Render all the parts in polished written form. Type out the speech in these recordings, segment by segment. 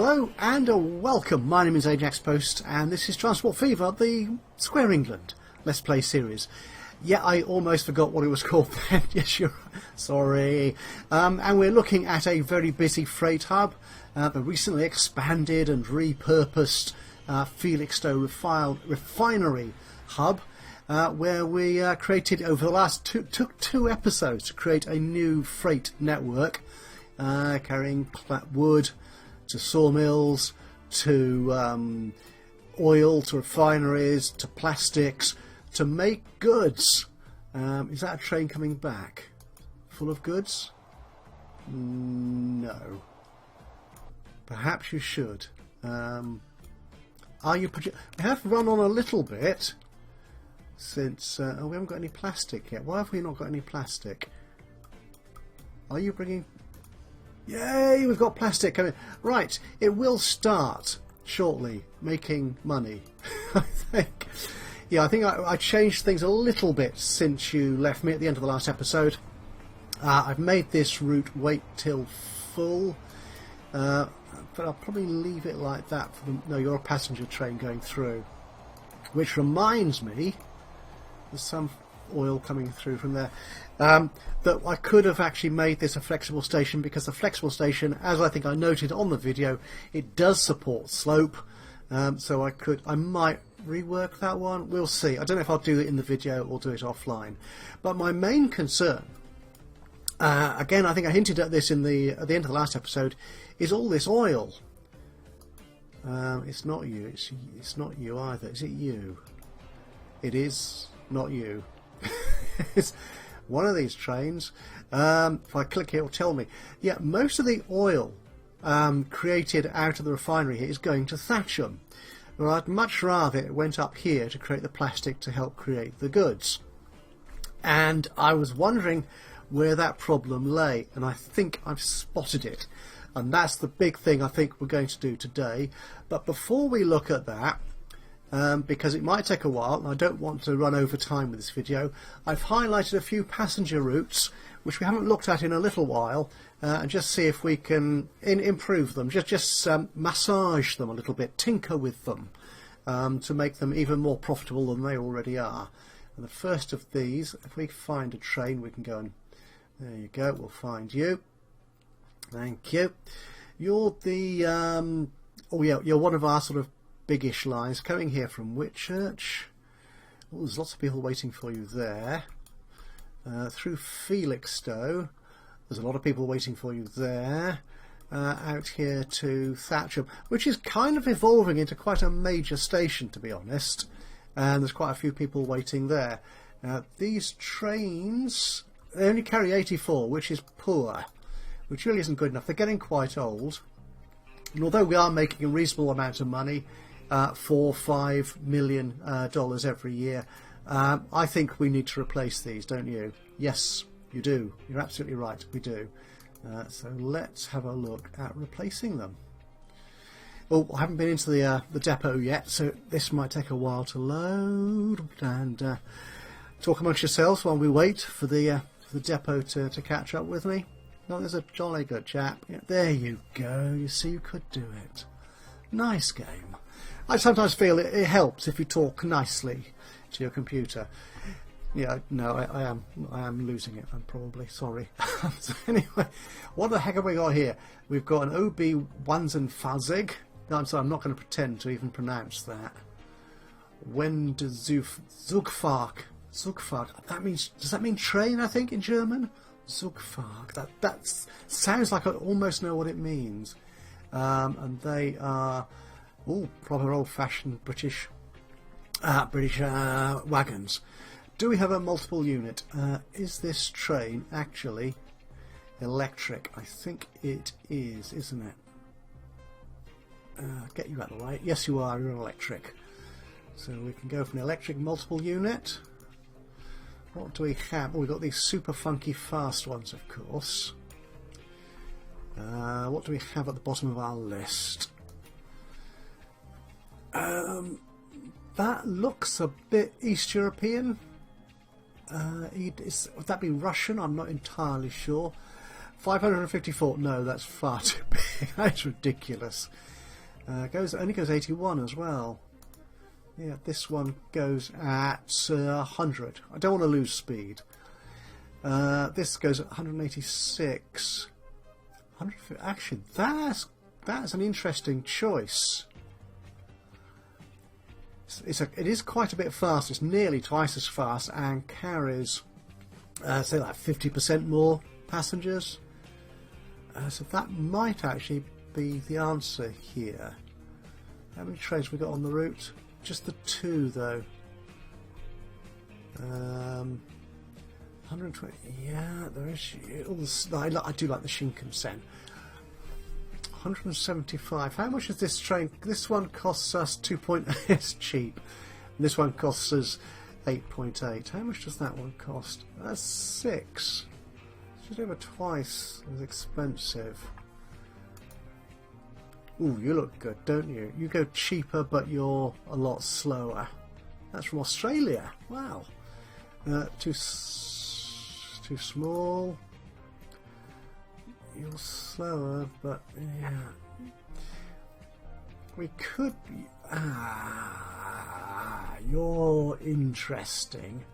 Hello and welcome. My name is Ajaxpost and this is Transport Fever, the Square England Let's Play series. Yeah, I almost forgot what it was called then. Yes, you're sorry. And we're looking at a very busy freight hub, the recently expanded and repurposed Felixstowe refinery hub, where we created over the last took two episodes to create a new freight network carrying wood to sawmills, to oil, to refineries, to plastics, to make goods. Is that a train coming back? Full of goods? No. Perhaps you should. Are you? We have run on a little bit since. Oh, we haven't got any plastic yet. Why have we not got any plastic? Are you bringing? Yay! We've got plastic coming. Right, it will start shortly making money. I think. Yeah, I think I changed things a little bit since you left me at the end of the last episode. I've made this route wait till full, but I'll probably leave it like that for the. No, you're a passenger train going through. Which reminds me, there's some oil coming through from there, that I could have actually made this a flexible station, because the flexible station, as I think I noted on the video, it does support slope, so I might rework that one. We'll see. I don't know if I'll do it in the video or do it offline, but my main concern, again, I think I hinted at this at the end of the last episode, is all this oil. It's not you. It's not you either. Is it you? It is not you. It's one of these trains. If I click it, it'll tell me. Yeah, most of the oil created out of the refinery here is going to Thatcham. Well, I'd much rather it went up here to create the plastic to help create the goods. And I was wondering where that problem lay, and I think I've spotted it. And that's the big thing I think we're going to do today. But before we look at that, because it might take a while and I don't want to run over time with this video, I've highlighted a few passenger routes which we haven't looked at in a little while, and just see if we can improve them, just massage them a little bit, tinker with them, to make them even more profitable than they already are. And the first of these, if we find a train, we can go and there you go, we'll find you. Thank you. You're the oh yeah, you're one of our sort of biggish lines coming here from Whitchurch. Oh, there's lots of people waiting for you there. Through Felixstowe, there's a lot of people waiting for you there. Out here to Thatcham, which is kind of evolving into quite a major station, to be honest. And there's quite a few people waiting there. These trains, they only carry 84, which is poor, which really isn't good enough. They're getting quite old. And although we are making a reasonable amount of money, $4-5 million every year, I think we need to replace these, don't you? Yes, you do. You're absolutely right, we do. So let's have a look at replacing them. Well, I haven't been into the depot yet, so this might take a while to load. And talk amongst yourselves while we wait for the depot to catch up with me. No, there's a jolly good chap. Yeah, there you go. You see, you could do it. Nice game. I sometimes feel it helps if you talk nicely to your computer. Yeah, no, I am losing it. I'm probably sorry. So anyway, what the heck have we got here? We've got an OB Wanzenfazig. No, I'm sorry, I'm not going to pretend to even pronounce that. Zugfahrt. That means, does that mean train? I think in German. Zugfahrt. That sounds like I almost know what it means. And they are proper old-fashioned British wagons. Do we have a multiple unit? Is this train actually electric? I think it is, isn't it? Get you out of the way. Yes, you are. You're an electric. So we can go for an electric multiple unit. What do we have? Oh, we've got these super funky fast ones, of course. What do we have at the bottom of our list? That looks a bit East European. Would that be Russian? I'm not entirely sure. 554. No, that's far too big. That's ridiculous. Only goes 81 as well. Yeah, this one goes at 100. I don't want to lose speed. This goes at 186. 150. Actually, that's an interesting choice. It is quite a bit fast. It's nearly twice as fast and carries, say, like 50% more passengers. So that might actually be the answer here. How many trains have we got on the route? Just the 2, though. 120. Yeah, there is. I do like the Shinkansen. 175. How much is this train? This one costs us 2.8. It's cheap. And this one costs us 8.8. How much does that one cost? That's 6. It's just over twice as expensive. Ooh, you look good, don't you? You go cheaper, but you're a lot slower. That's from Australia. Wow. Too small. You're slower, but yeah. We could be... you're interesting.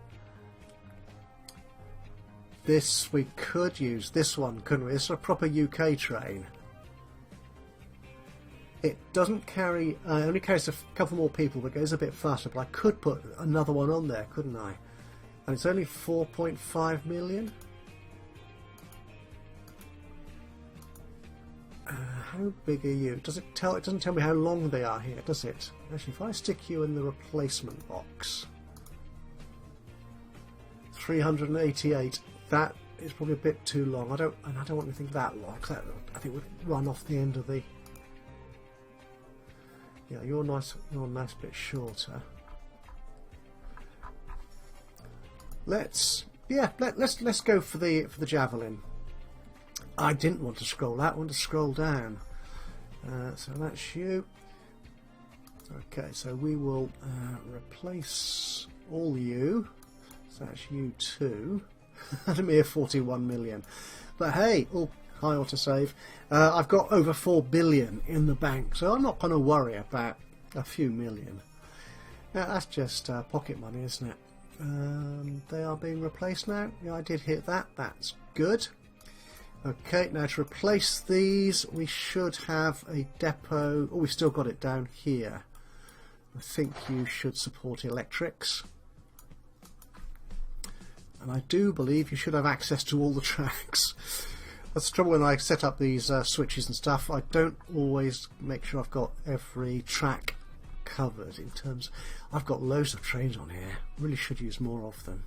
We could use this one, couldn't we? This is a proper UK train. It doesn't carry... it only carries a couple more people, but goes a bit faster. But I could put another one on there, couldn't I? And it's only 4.5 million. How big are you? Does it tell? It doesn't tell me how long they are here, does it? Actually, if I stick you in the replacement box, 388. That is probably a bit too long. I don't want anything that long. That I think would run off the end of the. Yeah, you're nice. You're a nice bit shorter. Let's go for the javelin. I didn't want to scroll that. I want to scroll down. So that's you. Okay, so we will replace all you. So that's you too. At a mere 41 million. But hey, high autosave. I've got over 4 billion in the bank, so I'm not going to worry about a few million. Now, that's just pocket money, isn't it? They are being replaced now. Yeah, I did hit that. That's good. Okay, now to replace these, we should have a depot. Oh, we've still got it down here. I think you should support electrics. And I do believe you should have access to all the tracks. That's the trouble when I set up these switches and stuff. I don't always make sure I've got every track covered in terms... I've got loads of trains on here. Really should use more of them.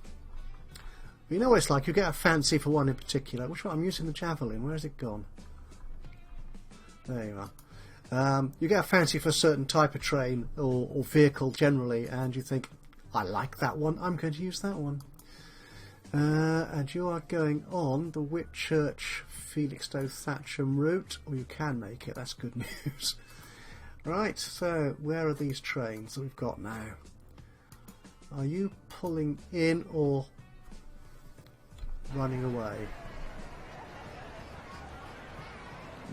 You know what it's like, you get a fancy for one in particular. Which one? I'm using the javelin. Where has it gone? There you are. You get a fancy for a certain type of train or vehicle generally, and you think, I like that one, I'm going to use that one. And you are going on the Whitchurch Felixstowe Thatcham route, or you can make it, that's good news. Right, so where are these trains that we've got now? Are you pulling in or running away?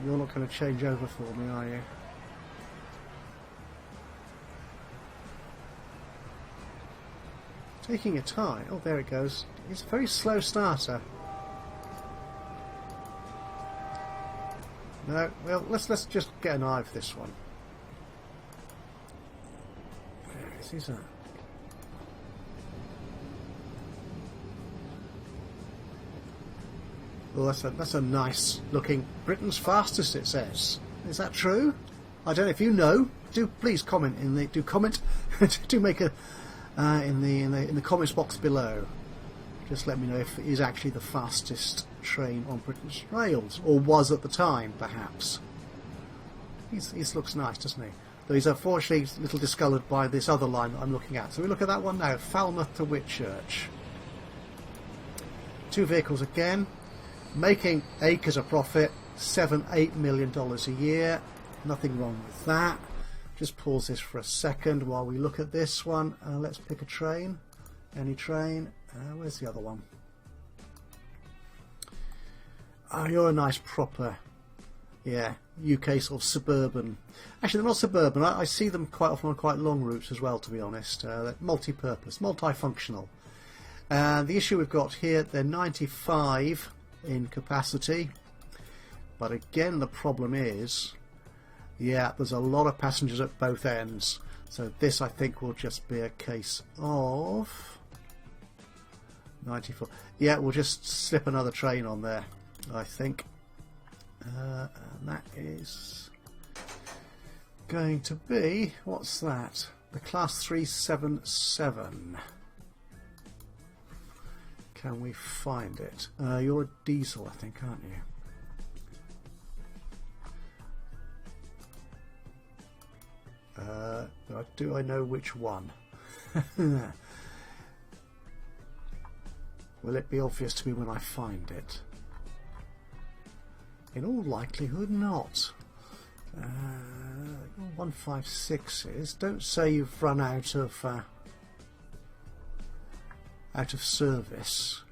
You're not going to change over for me, are you? Taking your time. Oh, there it goes. It's a very slow starter. No, well, let's just get an eye for this one. Where is that? Well, that's a nice looking Britain's fastest, it says. Is that true? I don't know if you know. Do please comment in the do make a in the comments box below. Just let me know if it is actually the fastest train on British rails, or was at the time, perhaps. He looks nice, doesn't he? Though he's unfortunately a little discoloured by this other line that I'm looking at. So we look at that one now, Falmouth to Whitchurch. 2 vehicles again. Making acres of profit, $7-8 million a year. Nothing wrong with that. Just pause this for a second while we look at this one. Let's pick a train. Any train. Where's the other one? Oh, you're a nice proper, yeah, UK sort of suburban. Actually, they're not suburban. I see them quite often on quite long routes as well, to be honest. They're multi-purpose, multifunctional. And the issue we've got here, they're 95 in capacity. But again, the problem is, yeah, there's a lot of passengers at both ends. So this, I think, will just be a case of 94. Yeah, we'll just slip another train on there, I think. And that is going to be, what's that? The Class 377. Can we find it? You're a diesel, I think, aren't you? Do I know which one? Will it be obvious to me when I find it? In all likelihood not. 156s. Don't say you've run out of service.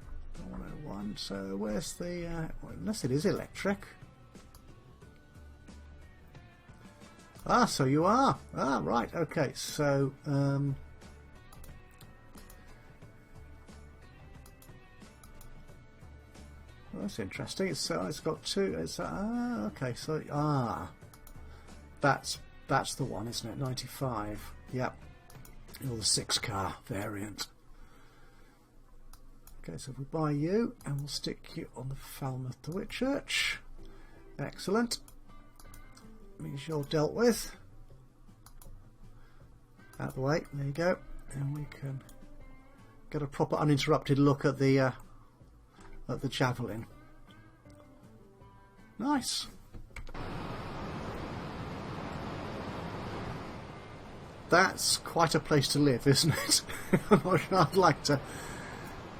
101. So where's the? Unless it is electric. Ah, so you are. Ah, right. Okay. So. Well, that's interesting. It's got two. It's okay. So that's the one, isn't it? 95. Yep. Or the 6-car variant. Okay, so if we buy you, and we'll stick you on the Falmouth to Whitchurch. Excellent. Means you're dealt with. Out of the way. There you go. And we can get a proper uninterrupted look at the Javelin. Nice. That's quite a place to live, isn't it? I'm not sure I'd like to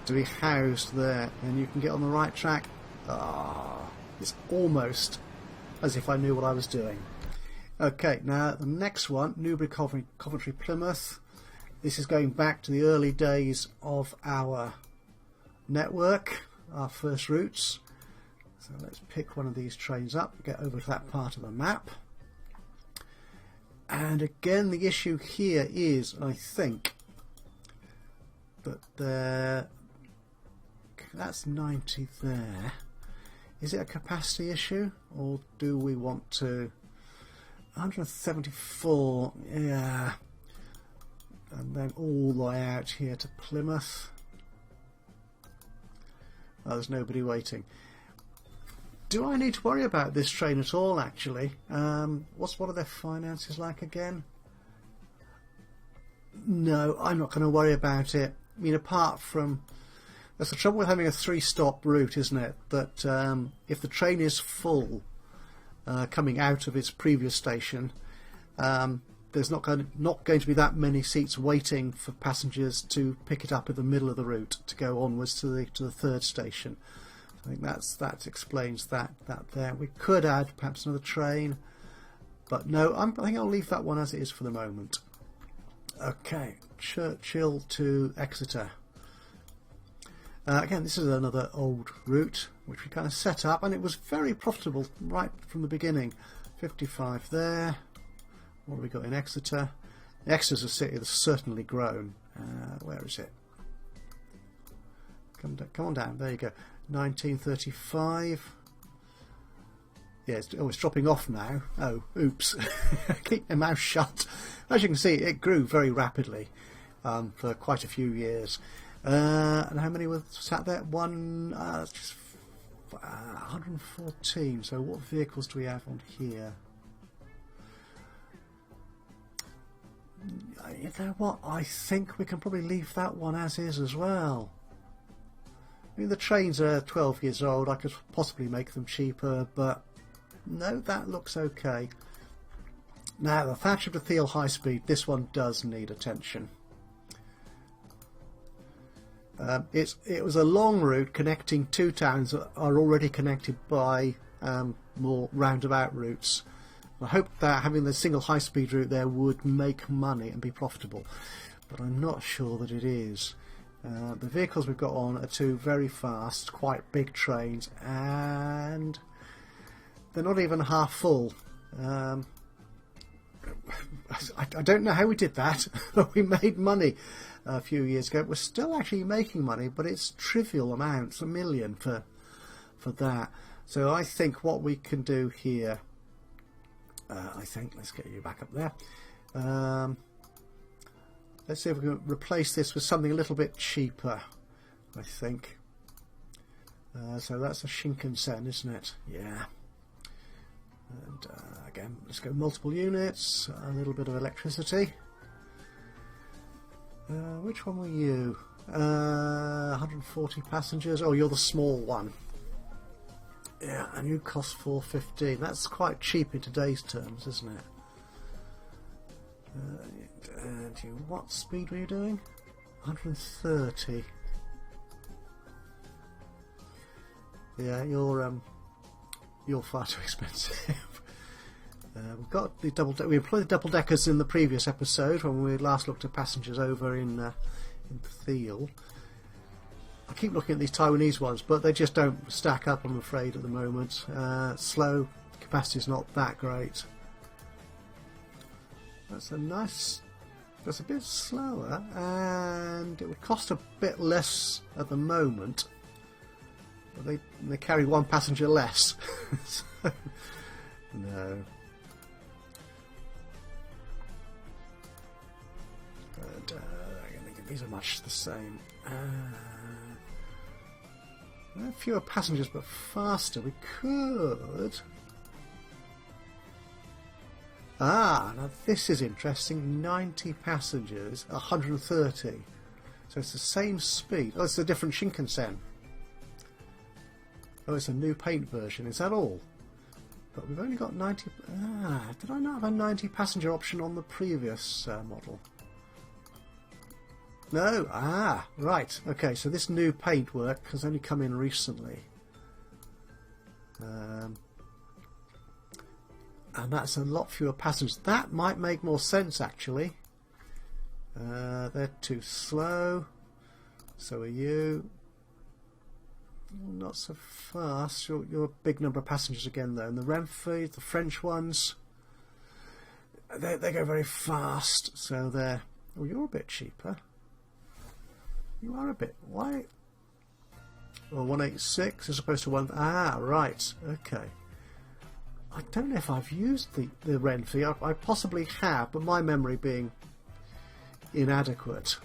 be housed there. And you can get on the right track. Ah, it's almost as if I knew what I was doing. Okay, now the next one, Newbury, Coventry, Plymouth. This is going back to the early days of our network, our first routes. So let's pick one of these trains up, get over to that part of the map. And again, the issue here is, I think, that that's 90 there. Is it a capacity issue, or do we want to 174? Yeah, and then all the way out here to Plymouth. Oh, there's nobody waiting. Do I need to worry about this train at all, actually? What are their finances like again? No, I'm not going to worry about it. I mean, apart from... That's the trouble with having a 3-stop route, isn't it? That if the train is full coming out of its previous station, there's not going to be that many seats waiting for passengers to pick it up in the middle of the route to go onwards to the third station. I think that explains that there. We could add perhaps another train, but no, I think I'll leave that one as it is for the moment. Okay, Churchill to Exeter. Again, this is another old route which we kind of set up, and it was very profitable right from the beginning. 55 there. What have we got in Exeter? Exeter's a city that's certainly grown. Where is it? Come on down. There you go. 1935. Yeah, it's dropping off now. Oh, oops. Keep my mouth shut. As you can see, it grew very rapidly for quite a few years. And how many were sat there? 114. So what vehicles do we have on here? You know what? I think we can probably leave that one as is as well. I mean, the trains are 12 years old. I could possibly make them cheaper, but no, that looks okay. Now, the Thatcher to Thiel High Speed, this one does need attention. It was a long route connecting two towns that are already connected by more roundabout routes. I hope that having the single high-speed route there would make money and be profitable, but I'm not sure that it is. The vehicles we've got on are two very fast, quite big trains, and they're not even half full. I don't know how we did that. We made money a few years ago. We're still actually making money, but it's trivial amounts, $1 million for that. So I think what we can do here, let's get you back up there. Let's see if we can replace this with something a little bit cheaper, I think. So that's a Shinkansen, isn't it? Yeah. And again, let's go multiple units, a little bit of electricity. Which one were you? 140 passengers. Oh, you're the small one. Yeah, and you cost 415. That's quite cheap in today's terms, isn't it? What speed were you doing? 130. Yeah, you're far too expensive. We've got the we employed the double deckers in the previous episode when we last looked at passengers over in Thiel. I keep looking at these Taiwanese ones, but they just don't stack up, I'm afraid, at the moment. Slow, capacity's not that great. That's a bit slower, and it would cost a bit less at the moment, but they carry one passenger less. So, no. But these are much the same. Fewer passengers, but faster. We could. Now this is interesting. 90 passengers, 130. So it's the same speed. Oh, it's a different Shinkansen. Oh, it's a new paint version. Is that all? But we've only got 90. Did I not have a 90 passenger option on the previous model? No. Right. Okay, so this new paintwork has only come in recently. And that's a lot fewer passengers. That might make more sense, actually. They're too slow. So are you. Not so fast. You're a big number of passengers again, though. And the Renfe, the French ones, they go very fast. So they're. Oh, you're a bit cheaper. You are a bit. Why? Well, 186 as opposed to 1. Right. Okay. I don't know if I've used the Renfe. I possibly have, but my memory being inadequate.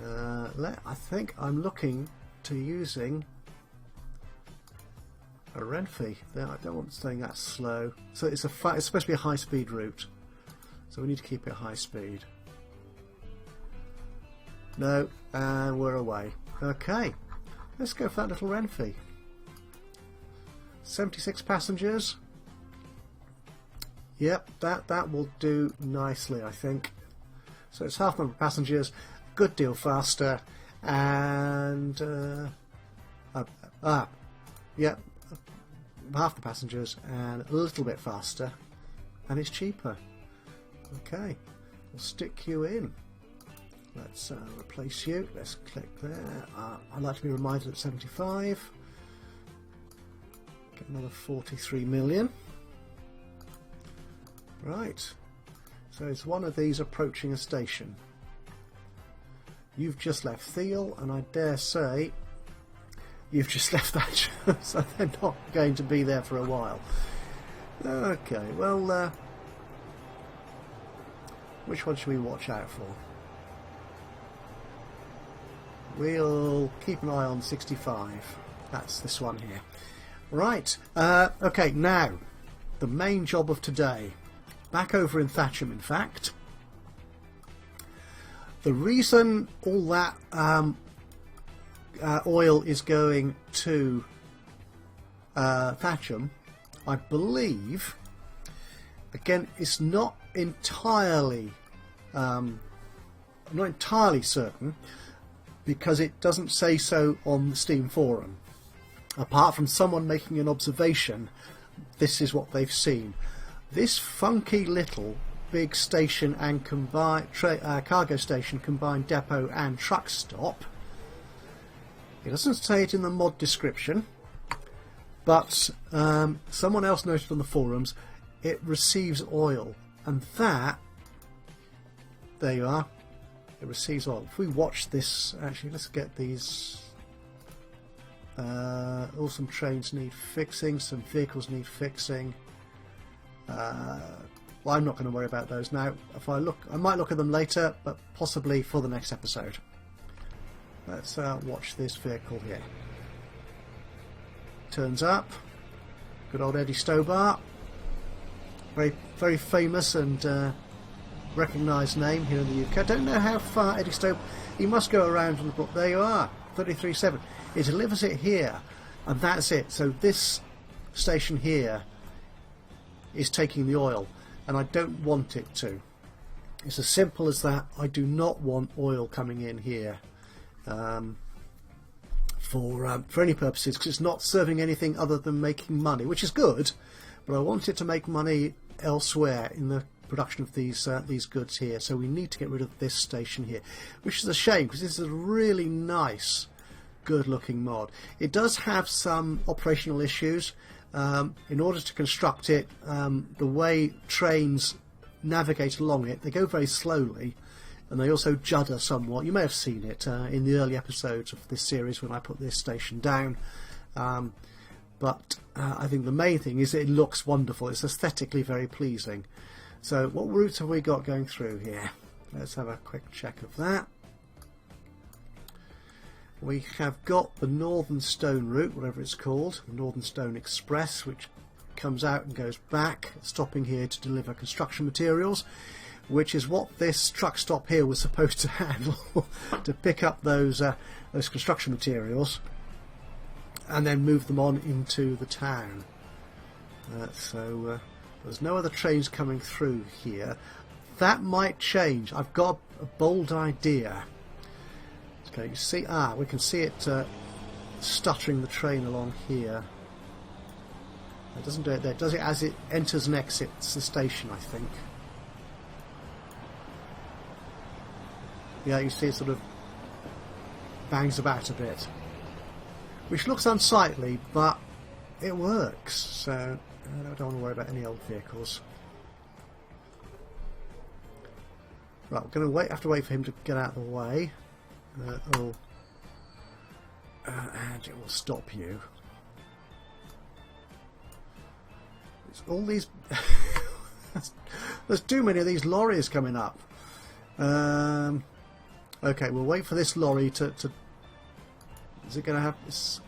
I think I'm looking to using a Renfe. I don't want staying that slow. So it's supposed to be a high-speed route. So we need to keep it high speed. No, and we're away. Okay, let's go for that little Renfe. 76 passengers. Yep, that will do nicely, I think. So it's half number of passengers, good deal faster, and yep, half the passengers and a little bit faster, and it's cheaper. Okay, we'll stick you in. Let's replace you. Let's click there. I'd like to be reminded at 75. Get another 43 million. Right. So it's one of these approaching a station. You've just left Thiel, and I dare say you've just left Thatcher, so they're not going to be there for a while. Okay, well, which one should we watch out for? We'll keep an eye on 65. That's this one here. Right, okay, now, the main job of today. Back over in Thatcham, in fact. The reason all that oil is going to Thatcham, I believe, again, it's not entirely certain, because it doesn't say so on the Steam forum. Apart from someone making an observation, this is what they've seen. This funky little big station and combined cargo station, combined depot and truck stop. It doesn't say it in the mod description, but someone else noted on the forums it receives oil, and that, there you are, it receives oil. If we watch this, actually let's get these, all some trains need fixing, some vehicles need fixing. Well, I'm not going to worry about those now. If I look, I might look at them later, but possibly for the next episode. Let's watch this vehicle here. Turns up. Good old Eddie Stobart. Very, very famous and recognised name here in the UK. I don't know how far Eddie Stobart. He must go around on the block. There you are. 33.7. It delivers it here, and that's it. So this station here is taking the oil, and I don't want it to. It's as simple as that. I do not want oil coming in here for any purposes, because it's not serving anything other than making money, which is good, but I want it to make money elsewhere in the production of these goods here. So we need to get rid of this station here, which is a shame, because this is a really nice, good looking mod. It does have some operational issues. In order to construct it, the way trains navigate along it, they go very slowly, and they also judder somewhat. You may have seen it in the early episodes of this series when I put this station down, but I think the main thing is it looks wonderful. It's aesthetically very pleasing. So what routes have we got going through here? Let's have a quick check of that. We have got the Northern Stone route, whatever it's called, the Northern Stone Express, which comes out and goes back, stopping here to deliver construction materials, which is what this truck stop here was supposed to handle, to pick up those construction materials and then move them on into the town. So there's no other trains coming through here. That might change. I've got a bold idea. Okay, you see, we can see it stuttering the train along here. It doesn't do it there. It does it as it enters and exits the station, I think. Yeah, you see it sort of bangs about a bit, which looks unsightly, but it works. So I don't want to worry about any old vehicles. Right, we're going to have to wait for him to get out of the way. And it will stop you. It's all these. There's too many of these lorries coming up. Okay, we'll wait for this lorry to is it going to have this?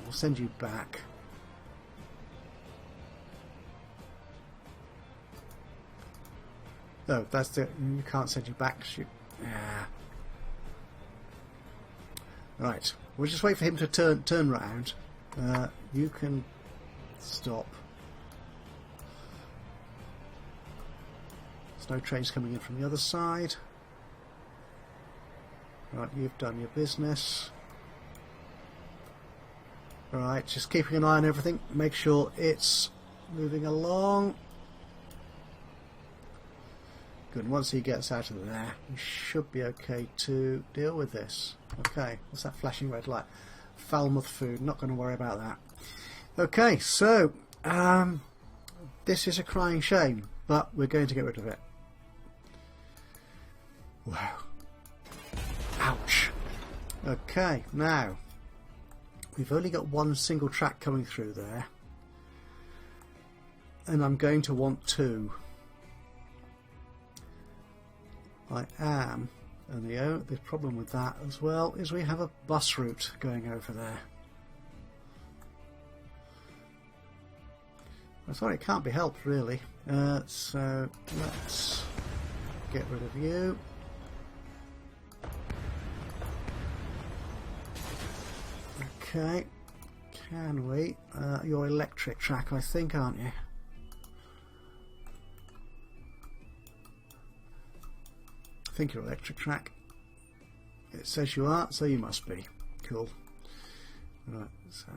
We'll send you back. No, that's it. You can't send you back. Shoot. Right, we'll just wait for him to turn round. You can stop. There's no trains coming in from the other side. Right, you've done your business. Right, just keeping an eye on everything. Make sure it's moving along. Good, once he gets out of there, we should be okay to deal with this. Okay, what's that flashing red light? Falmouth food, not going to worry about that. Okay, so this is a crying shame, but we're going to get rid of it. Wow. Ouch. Okay, now we've only got one single track coming through there, and I'm going to want two. I am, and the problem with that as well is we have a bus route going over there. I thought it can't be helped really, so let's get rid of you. Okay, can we? You're electric track, I think, aren't you? I think you're electric track. It says you are, so you must be. Cool. Right, so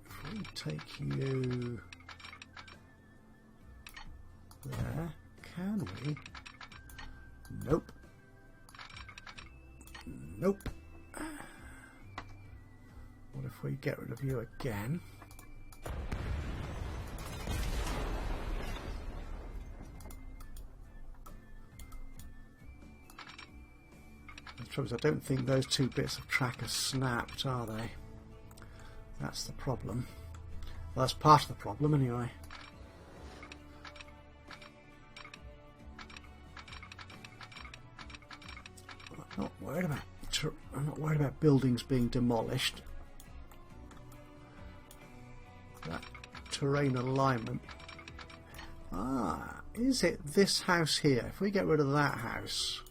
if we take you there, can we? Nope. Nope. What if we get rid of you again? The trouble is I don't think those two bits of track are snapped, are they? That's the problem. Well, that's part of the problem anyway. I'm not worried about buildings being demolished. That terrain alignment. Ah, is it this house here? If we get rid of that house,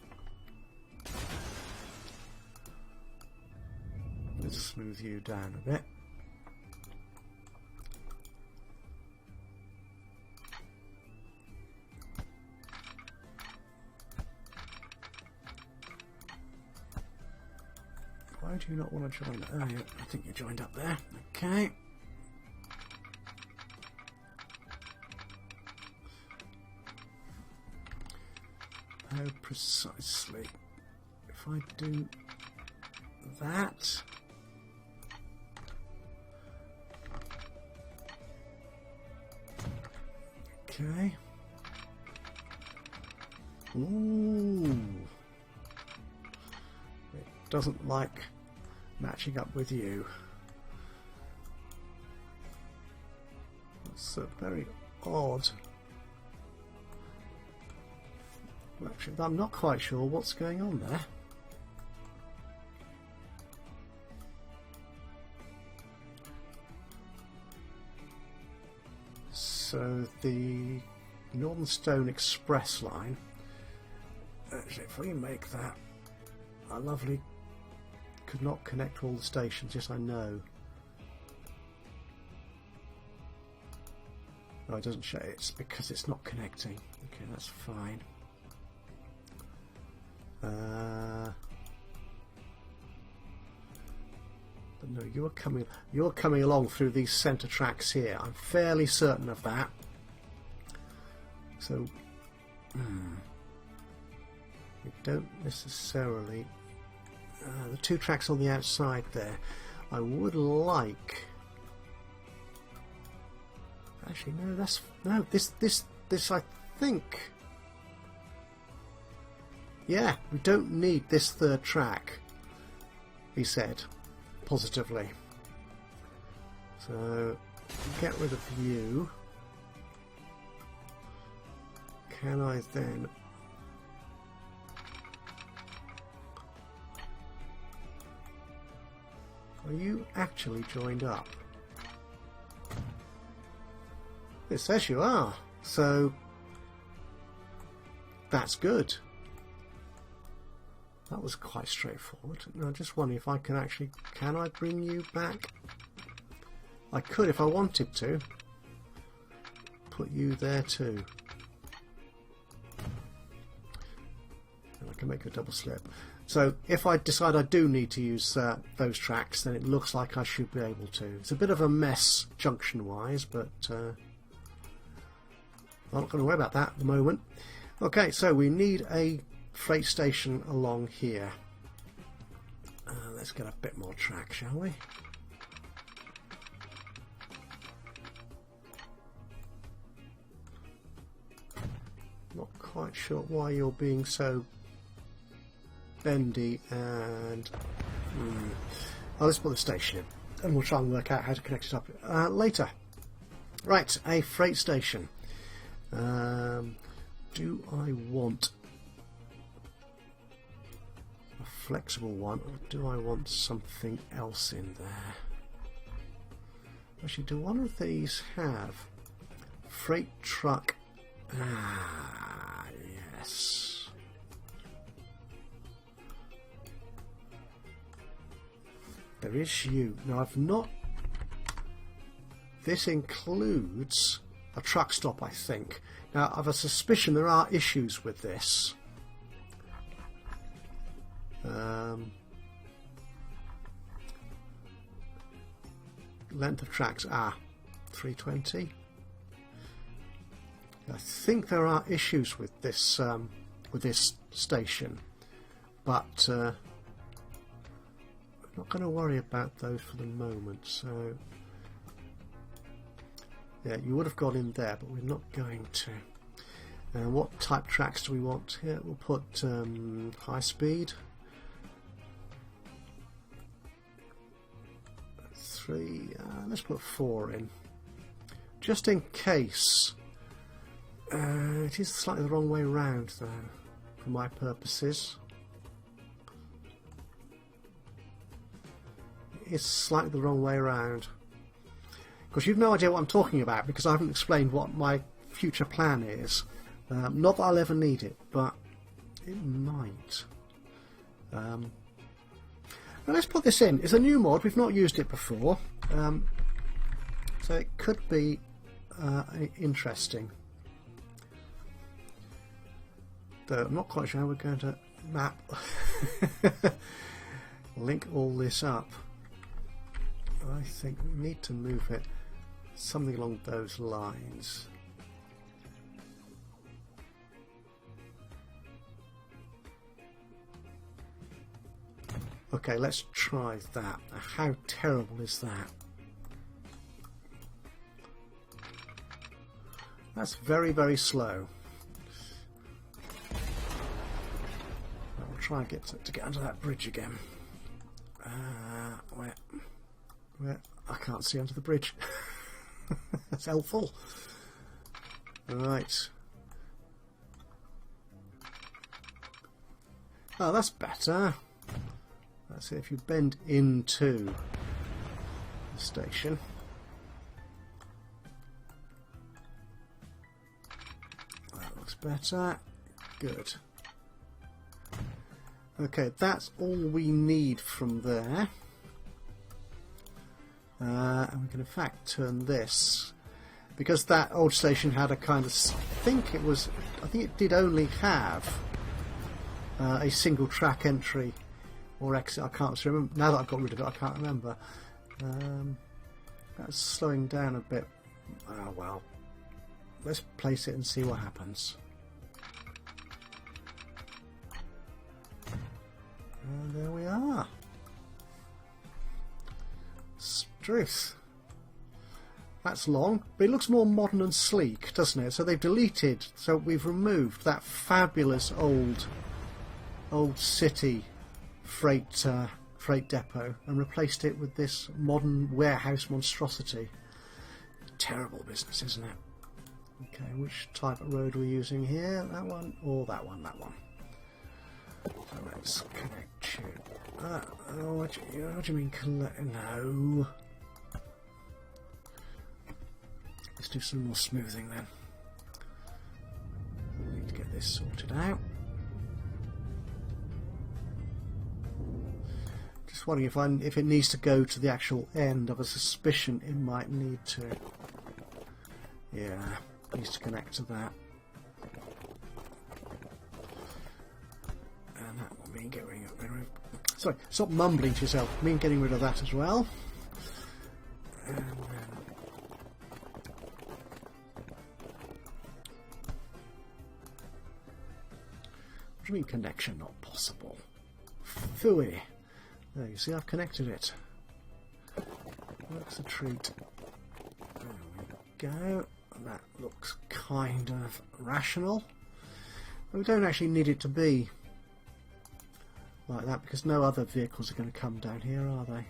let's smooth you down a bit. Why do you not want to join? Oh, yeah, I think you joined up there. Okay. How precisely? If I do that. Okay. Ooh. It doesn't like matching up with you. It's very odd. Actually, I'm not quite sure what's going on there. So the Northern Stone Express line, actually if we make that a lovely, could not connect all the stations, yes I know. No, it doesn't show, it's because it's not connecting. Okay, that's fine. But no, you're coming along through these centre tracks here. I'm fairly certain of that. So you don't necessarily the two tracks on the outside there. I would like. Actually, no. That's no. This. I think. Yeah, we don't need this third track, he said, positively. So, get rid of you. Can I then... Are you actually joined up? It says you are, so that's good. That was quite straightforward. I just wonder if I can actually... Can I bring you back? I could if I wanted to. Put you there too. And I can make a double slip. So if I decide I do need to use those tracks, then it looks like I should be able to. It's a bit of a mess junction-wise, but I'm not going to worry about that at the moment. Okay, so we need a freight station along here. Let's get a bit more track, shall we? Not quite sure why you're being so bendy and... Oh, let's put the station in and we'll try and work out how to connect it up later. Right, a freight station. Do I want a flexible one, or do I want something else in there? Actually, do one of these have freight truck? Ah, yes. There is you. Now, I've not... This includes a truck stop, I think. Now, I have a suspicion there are issues with this. Length of tracks, 320. I think there are issues with this station, but I'm not going to worry about those for the moment. So yeah, you would have gone in there, but we're not going to. What type tracks do we want here? We'll put high speed. 3. Let's put 4 in, just in case. It is slightly the wrong way round, though, for my purposes. It's slightly the wrong way around. Because you've no idea what I'm talking about, because I haven't explained what my future plan is. Not that I'll ever need it, but it might. Now let's put this in. It's a new mod, we've not used it before. So it could be interesting. Though I'm not quite sure how we're going to map. Link all this up. I think we need to move it something along those lines. Okay, let's try that. How terrible is that? That's very, very slow. I'll try and get to get under that bridge again. Where? I can't see under the bridge. That's helpful. Right. Oh, that's better. Let's see if you bend into the station. That looks better. Good. Okay, that's all we need from there. And we can in fact turn this, because that old station had a kind of, I think it did only have a single track entry or exit. I can't remember. Now that I've got rid of it, I can't remember. That's slowing down a bit. Oh well. Let's place it and see what happens. And there we are. Struth. That's long, but it looks more modern and sleek, doesn't it? So they've deleted, so we've removed that fabulous old city freight depot and replaced it with this modern warehouse monstrosity. Terrible business, isn't it? Okay, which type of road are we using here? That one or that one? That one. So let's connect you. What do you mean collect? No. Let's do some more smoothing then. I need to get this sorted out. Just wondering if it needs to go to the actual end. Of a suspicion it might need to. Yeah, needs to connect to that. And that will mean getting rid of. Sorry, stop mumbling to yourself. I mean getting rid of that as well. And then what do you mean connection not possible? Phooey. There, you see I've connected it. Works a treat. There we go. That looks kind of rational. But we don't actually need it to be like that because no other vehicles are going to come down here, are they?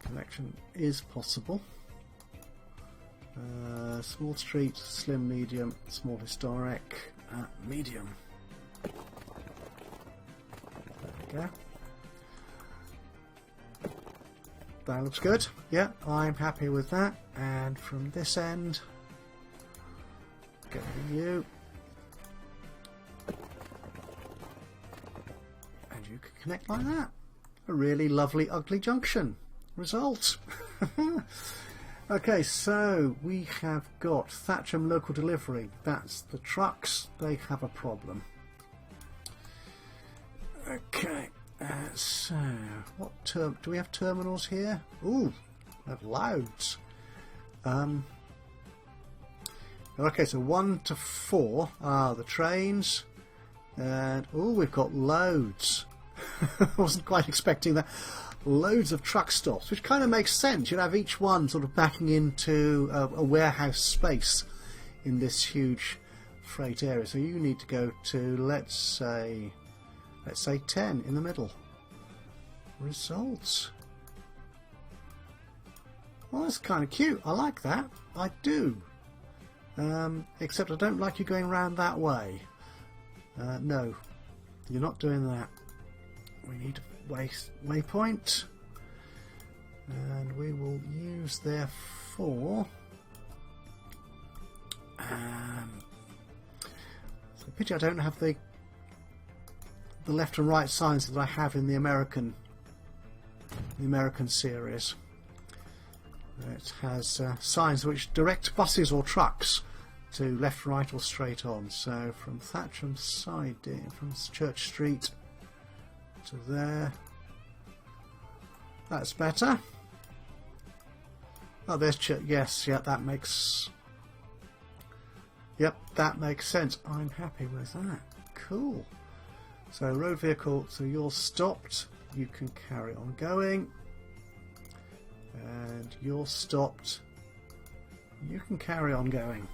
Connection is possible. Small street, slim, medium, small historic, medium. There we go. That looks good. Yeah, I'm happy with that. And from this end, go to you. And you can connect like that. A really lovely, ugly junction. Result. Okay, so we have got Thatcham Local Delivery. That's the trucks. They have a problem. Okay, so what do we have terminals here? Ooh, we have loads. Okay, so 1 to 4 are the trains, and oh, we've got loads. I wasn't quite expecting that. Loads of truck stops, which kind of makes sense. You'd have each one sort of backing into a warehouse space in this huge freight area. So you need to go to, let's say 10 in the middle. Results. Well, that's kind of cute. I like that. I do. Except I don't like you going round that way. No, you're not doing that. We need a waypoint, and we will use therefore. So pity I don't have the left and right signs that I have in the American series. It has signs which direct buses or trucks to left, right, or straight on. So from Thatcham side, from Church Street to there. That's better. Oh, there's Church. Yes, yeah, that makes. Yep, that makes sense. I'm happy with that. Cool. So road vehicle. So you're stopped. You can carry on going. And you're stopped. You can carry on going.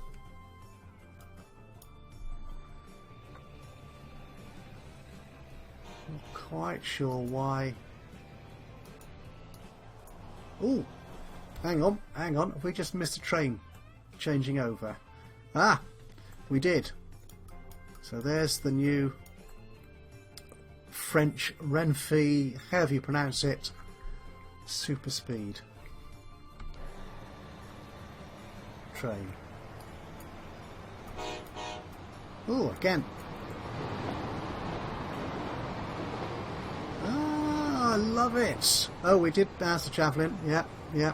Not quite sure why. Oh, hang on. Have we just missed a train changing over? Ah, we did. So there's the new French Renfe, however you pronounce it, super speed train. Oh, again. Ah, I love it. Oh, we did pass the javelin. Yeah, yeah.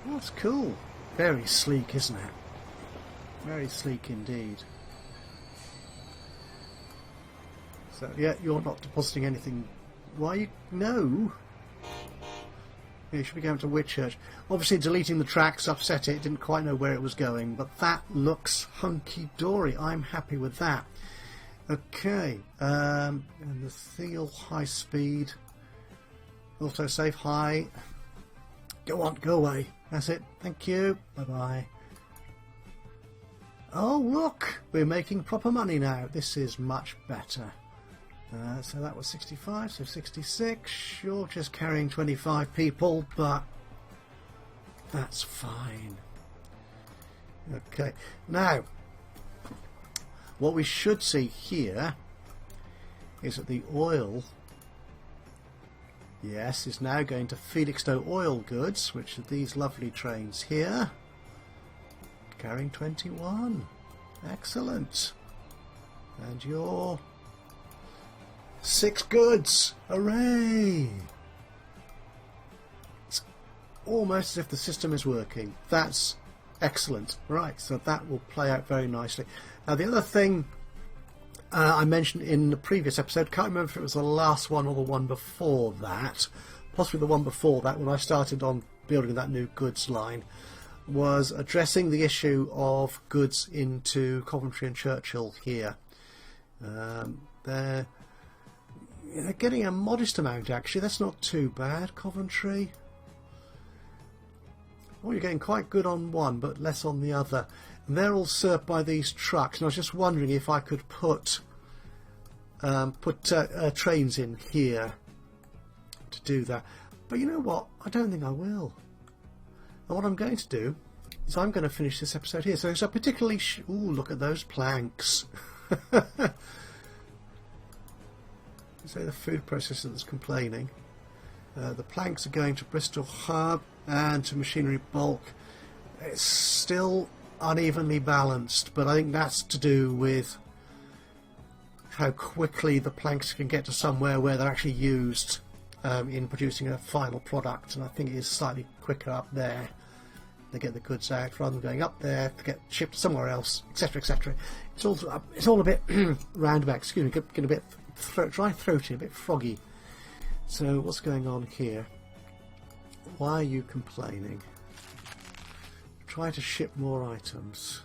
That's cool. Very sleek, isn't it? Very sleek indeed. So, yeah, you're not depositing anything. Why you... No. Yeah, you should be going to Whitchurch. Obviously, deleting the tracks upset it. Didn't quite know where it was going. But that looks hunky-dory. I'm happy with that. Okay. And the Thiel high speed. Autosave high. Go on, go away. That's it. Thank you. Bye-bye. Oh, look. We're making proper money now. This is much better. So that was 65, so 66. You're just carrying 25 people, but that's fine. Okay, now what we should see here is that the oil, yes, is now going to Felixstowe Oil Goods, which are these lovely trains here, carrying 21. Excellent. And you're 6 goods! Hooray! It's almost as if the system is working. That's excellent. Right, so that will play out very nicely. Now the other thing I mentioned in the previous episode, can't remember if it was the last one or the one before that, possibly the one before that when I started on building that new goods line, was addressing the issue of goods into Coventry and Churchill here. They're getting a modest amount actually. That's not too bad. Coventry. Oh, you're getting quite good on one but less on the other. And they're all served by these trucks. And I was just wondering if I could put trains in here to do that. But you know what? I don't think I will. And what I'm going to do is I'm going to finish this episode here. So it's a particularly... Ooh, look at those planks. Say the food processor that's complaining. The planks are going to Bristol Hub and to Machinery Bulk. It's still unevenly balanced, but I think that's to do with how quickly the planks can get to somewhere where they're actually used in producing a final product, and I think it is slightly quicker up there. They get the goods out rather than going up there to get shipped somewhere else, etc., etc. It's all a bit roundabout. Excuse me, getting a bit dry throaty, a bit froggy. So what's going on here? Why are you complaining? try to ship more items.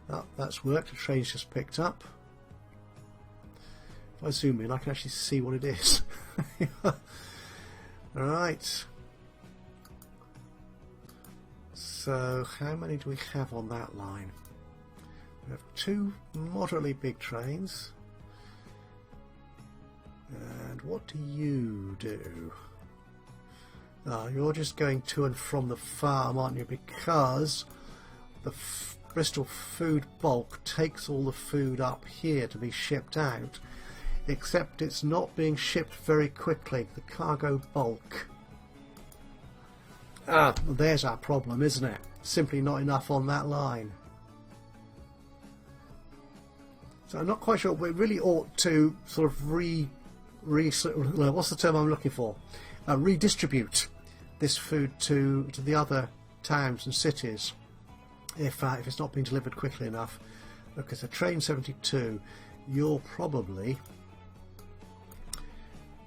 Oh, that's worked. The train's just picked up. If I zoom in, I can actually see what it is. Alright. So, how many do we have on that line? We have 2 moderately big trains. And what do you do? Oh, you're just going to and from the farm, aren't you? Because the Bristol Food Bulk takes all the food up here to be shipped out, except it's not being shipped very quickly. The cargo bulk. Ah, well, there's our problem, isn't it? Simply not enough on that line. So I'm not quite sure. We really ought to sort of what's the term I'm looking for? Redistribute this food to the other towns and cities if it's not being delivered quickly enough. Look, it's a train 72. You're probably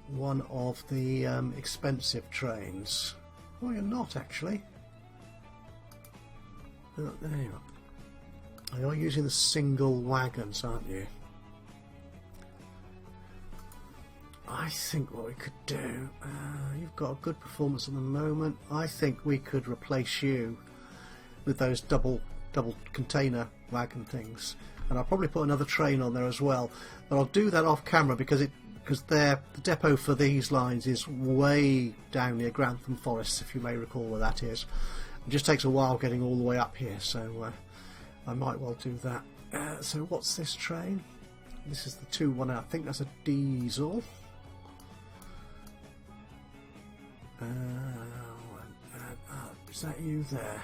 one of the expensive trains. Well, you're not actually. Oh, there you are. You're using the single wagons, aren't you? I think what we could do, you've got a good performance at the moment. I think we could replace you with those double container wagon things, and I'll probably put another train on there as well. But I'll do that off camera because the depot for these lines is way down near Grantham Forest, if you may recall where that is. It just takes a while getting all the way up here, so I might well do that. So what's this train? This is the 2-1. I think that's a diesel. Is that you there?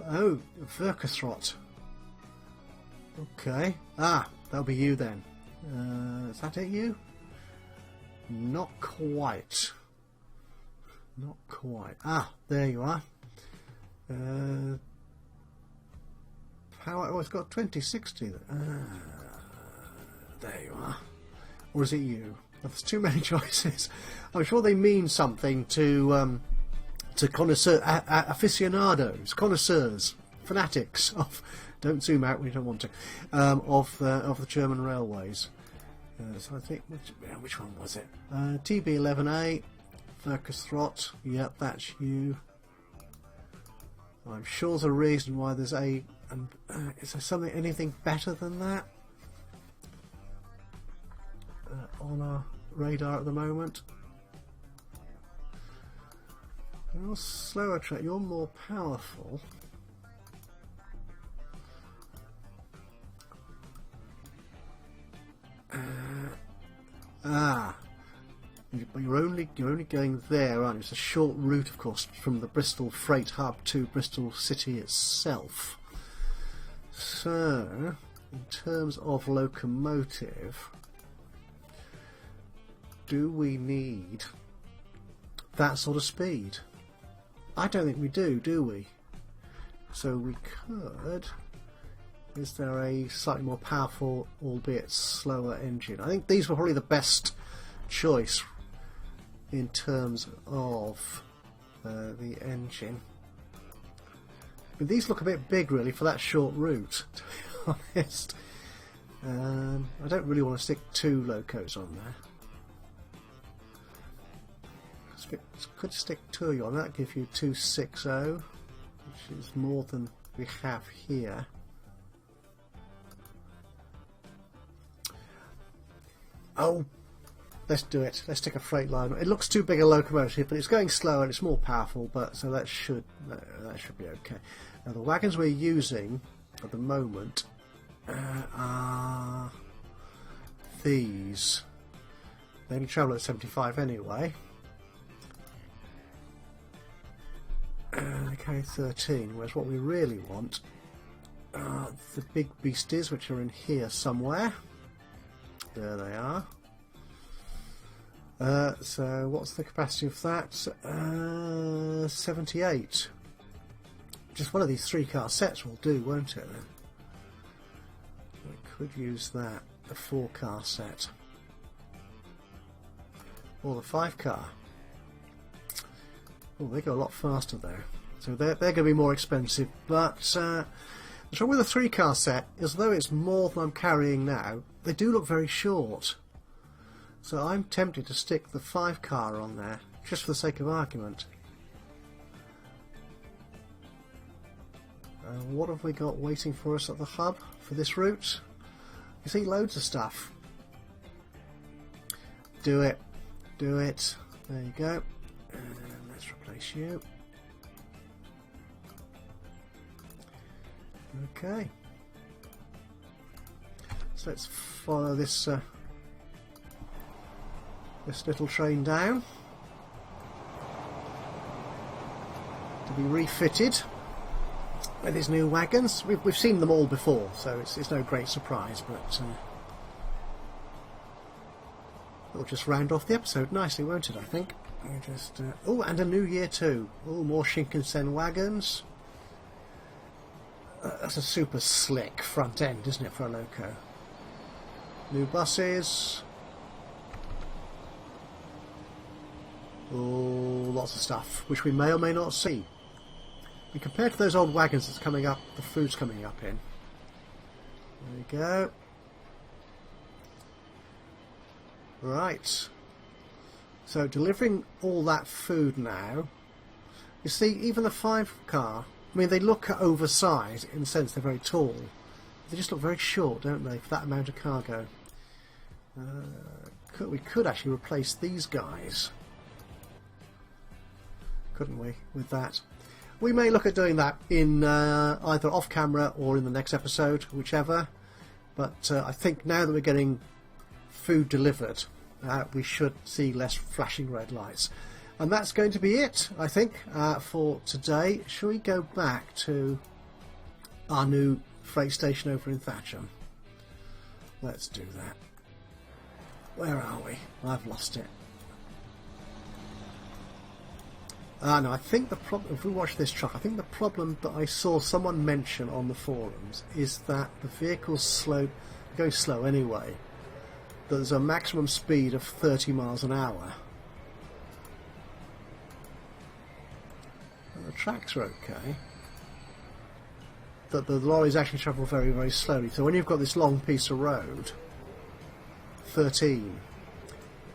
Oh, Verkethrot. Okay. Ah, that'll be you then. Is that it, you? Not quite. Not quite. Ah, there you are. Power. Oh, it's got 2060. There you are. Or is it you? There's too many choices. I'm sure they mean something to connoisseur, aficionados, connoisseurs, fanatics of. Don't zoom out. We don't want to. Of the German railways. So I think which one was it? TB11A, Verkethrot. Yep, that's you. I'm sure there's a reason why there's a. Is there anything better than that on our radar at the moment? You're slower track. You're more powerful. But you're only going there, aren't you? It's a short route, of course, from the Bristol Freight Hub to Bristol City itself. So, in terms of locomotive, do we need that sort of speed? I don't think we do we? So we could. Is there a slightly more powerful, albeit slower engine? I think these were probably the best choice in terms of the engine. But these look a bit big, really, for that short route, to be honest. I don't really want to stick 2 locos on there. Could stick 2 of you on that, give you 260, which is more than we have here. Oh, let's do it. Let's take a freight line. It looks too big a locomotive, but it's going slower and it's more powerful. But so that should be okay. Now the wagons we're using at the moment are these. They only travel at 75 anyway. They carry 13, whereas what we really want are the big beasties, which are in here somewhere. There they are. So what's the capacity of that? 78. Just one of these 3-car sets will do, won't it then? We could use that, the 4-car set. Or the 5-car. Oh, they go a lot faster though. So they're going to be more expensive. But the trouble with a 3-car set is, though it's more than I'm carrying now, they do look very short. So I'm tempted to stick the 5-car on there, just for the sake of argument. What have we got waiting for us at the hub for this route? You see loads of stuff. Do it. Do it. There you go. And let's replace you. Okay. So let's follow this this little train down to be refitted with his new wagons. We've seen them all before, so it's no great surprise, but it'll just round off the episode nicely, won't it, I think? Just oh, and a new year too. Oh, more Shinkansen wagons. That's a super slick front end, isn't it, for a loco? New buses. Oh, lots of stuff, which we may or may not see. And compared to those old wagons that's coming up, the food's coming up in. There we go. Right. So delivering all that food now. You see, even the 5-car, I mean, they look oversized in the sense they're very tall. They just look very short, don't they, for that amount of cargo. We could actually replace these guys, couldn't we, with that? We may look at doing that in either off camera or in the next episode, whichever. But I think now that we're getting food delivered, we should see less flashing red lights. And that's going to be it, I think, for today. Shall we go back to our new freight station over in Thatcham? Let's do that. Where are we? I've lost it. No, I think the problem, if we watch this truck, I think the problem that I saw someone mention on the forums is that the vehicle's go slow anyway. There's a maximum speed of 30 miles an hour. And the tracks are okay. That the lorries actually travel very, very slowly. So when you've got this long piece of road, 13.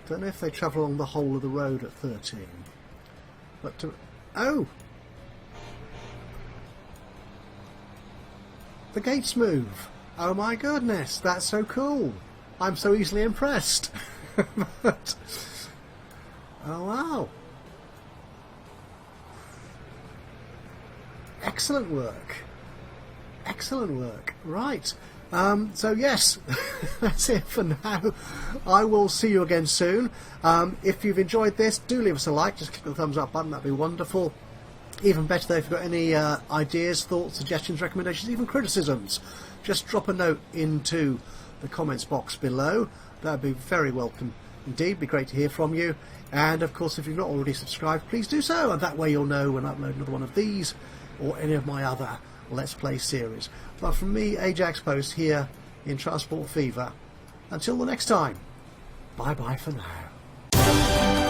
Don't know if they travel along the whole of the road at 13. But oh! The gates move! Oh my goodness, that's so cool! I'm so easily impressed! But, oh wow! Excellent work! Excellent work! Right. So yes, that's it for now. I will see you again soon. If you've enjoyed this, do leave us a like. Just click the thumbs up button, that'd be wonderful. Even better though, if you've got any ideas, thoughts, suggestions, recommendations, even criticisms, just drop a note into the comments box below. That'd be very welcome indeed. Be great to hear from you. And of course, if you've not already subscribed, please do so, and that way you'll know when I upload another one of these or any of my other Let's Play series. But from me, Ajaxpost, here in Transport Fever, until the next time, bye bye for now.